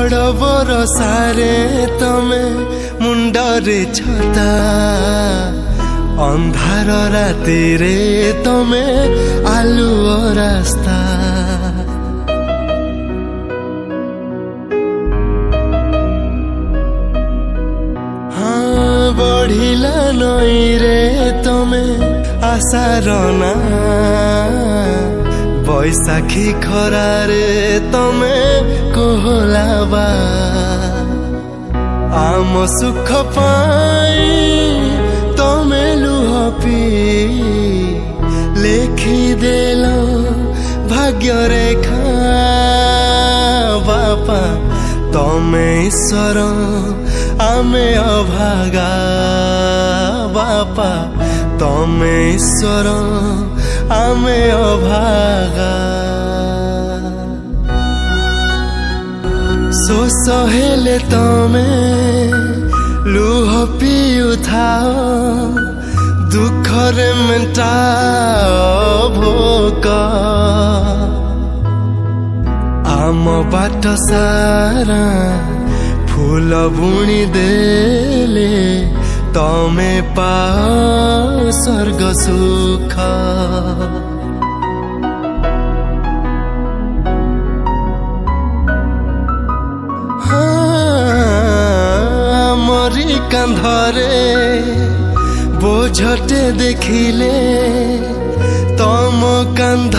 झड़ बरसारे तमे मुंडरे छता अंधार राति रे तमे आलुओ रास्ता हाँ बढ़िला नई रे तमे आशार ना बैशाखी खरारे तमे कोहलाबा आम सुख पाई तमे लुह पी लेखी देल भाग्य रेखा बापा तमे ईश्वर आमे अभागा बापा तमे ईश्वर आमे अभागा शोष हेले तमे लुह पिउथाओ दुखरे मेटाओ भोक आम बाट सारा फूल बुणी देले तमे पाओ स्वर्ग सुख मरी कांधरे बोझटे देखिले तम कांध